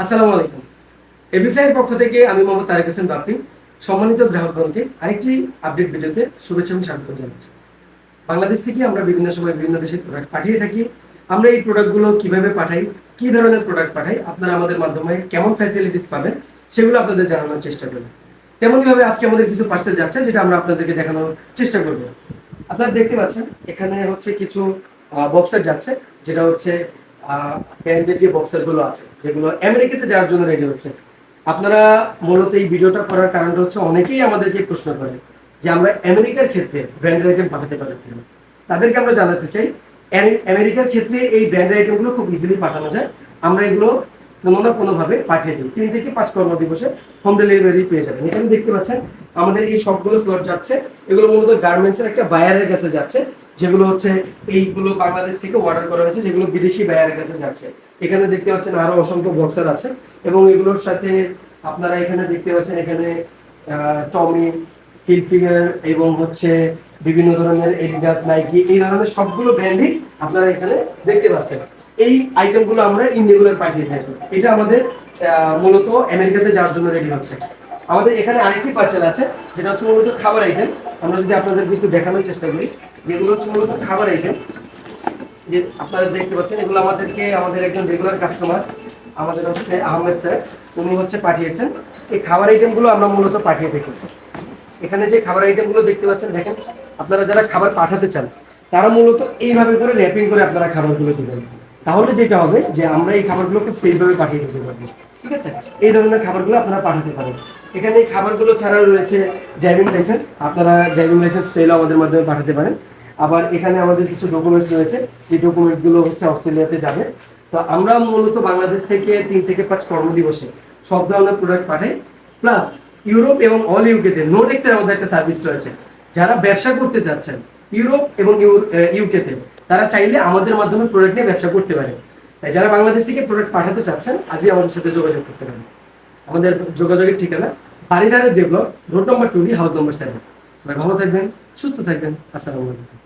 আসসালামু আলাইকুম। এবিফাই এর পক্ষ থেকে আমি মোহাম্মদ তারেক হোসেন বাপ্পি সম্মানিত গ্রাহকগণকে আরেকটি আপডেট ভিডিওতে শুভেচ্ছা এবং স্বাগত জানাচ্ছি। বাংলাদেশ থেকে আমরা বিভিন্ন সময় বিভিন্ন দেশে প্রোডাক্ট পাঠিয়ে থাকি। আমরা এই প্রোডাক্টগুলো কিভাবে পাঠাই, কি ধরনের প্রোডাক্ট পাঠাই, আপনারা আমাদের মাধ্যমে কেমন ফ্যাসিলিটিস পাবেন সেগুলো আপনাদের জানানোর চেষ্টা করব। তেমনইভাবে আজকে আমাদের কিছু পার্সেল যাচ্ছে যেটা আমরা আপনাদেরকে দেখানোর চেষ্টা করব। আপনারা দেখতে পাচ্ছেন এখানে হচ্ছে কিছু বক্সার যাচ্ছে, যেটা হচ্ছে ব্র্যান্ডের যে বক্সারগুলো আছে যেগুলো আমেরিকাতে যাওয়ার জন্য রেডি হচ্ছে। আপনারা মূলত এই ভিডিওটা করার কারণটা হচ্ছে অনেকেই আমাদেরকে প্রশ্ন করে যে আমরা আমেরিকার ক্ষেত্রে ব্র্যান্ডের আইটেম পাঠাতে পারি কিনা। তাদেরকে আমরা জানাতে চাই আমেরিকার ক্ষেত্রে এই ব্র্যান্ডের আইটেমগুলো খুব ইজিলি পাঠানো যায়। আমরা এগুলো কোনো না কোনোভাবে পাঠিয়ে দিই। 3 থেকে 5 কর্মদিবসে হোম ডেলিভারি পেয়ে যাবেন। এখানে দেখতে পাচ্ছেন আমাদের এই সবগুলো স্লট যাচ্ছে, এগুলো মূলত গার্মেন্টসের একটা বায়ারের কাছে যাচ্ছে, যেগুলো হচ্ছে এইগুলো বাংলাদেশ থেকে অর্ডার করা হয়েছে, যেগুলো বিদেশি বায়ারের কাছে যাচ্ছে। এখানে দেখতে পাচ্ছেন আরো অসংখ্য বক্সার আছে এবং এগুলোর সাথে আপনারা এখানে দেখতে পাচ্ছেন এখানে টমি হিলফিগার এবং হচ্ছে বিভিন্ন ধরনের এডিডাস, নাইকি, এই ধরনের সবগুলো ব্র্যান্ডই আপনারা এখানে দেখতে পাচ্ছেন। এই আইটেমগুলো আমরা ইন্ডিয়াগুলোর পাঠিয়ে থাকি। এটা আমাদের মূলত আমেরিকাতে যাওয়ার জন্য রেডি হচ্ছে। আমাদের এখানে আরেকটি পার্সেল আছে যেটা হচ্ছে মূলত খাবার আইটেম। আমরা যদি আপনাদের একটু দেখানোর চেষ্টা করি, যেগুলো হচ্ছে মূলত খাবার আইটেম, যে আপনারা দেখতে পাচ্ছেন এগুলো আমাদের একজন রেগুলার কাস্টমার আমাদের হচ্ছে আহমেদ স্যার, উনি হচ্ছে পাঠিয়েছেন। এই খাবার আইটেমগুলো আমরা মূলত পাঠিয়ে থাকি। এখানে যে খাবার আইটেমগুলো দেখতে পাচ্ছেন, দেখেন আপনারা যারা খাবার পাঠাতে চান তারা মূলত এইভাবে করে র্যাপিং করে আপনারা খাবারগুলো দিবেন। তাহলে যেটা হবে যে আমরা এই খাবারগুলো খুব সেফভাবে পাঠিয়ে দিতে পারবো। ঠিক আছে, এই ধরনের খাবারগুলো আপনারা পাঠাতে পারেন। এখানে এই খাবারগুলো ছাড়াও রয়েছে ড্রাইভিং লাইসেন্স, আপনারা ড্রাইভিং লাইসেন্স চাইলেও আমাদের মাধ্যমে পাঠাতে পারেন। আবার এখানে আমাদের কিছু ডকুমেন্টস রয়েছে, যে ডকুমেন্টসগুলো হচ্ছে অস্ট্রেলিয়াতে যাবে। তো আমরা মূলত বাংলাদেশ থেকে 3 থেকে 5 কর্মদিবসে সব ধরনের প্রোডাক্ট পাঠাই। প্লাস ইউরোপ এবং অল ইউকেতে নোটেক্সের আমাদের একটা সার্ভিস রয়েছে। যারা ব্যবসা করতে চাচ্ছেন ইউরোপ এবং ইউকেতে, তারা চাইলে আমাদের মাধ্যমে প্রোডাক্ট নিয়ে ব্যবসা করতে পারে। তাই যারা বাংলাদেশ থেকে প্রোডাক্ট পাঠাতে চাচ্ছেন আজই আমাদের সাথে যোগাযোগ করতে পারেন। আমাদের যোগাযোগের ঠিকানা বারিধারা যে ব্লক, রোড নম্বর 2, হাউস নম্বর 7। ভালো থাকবেন, সুস্থ থাকবেন। আসসালামু আলাইকুম।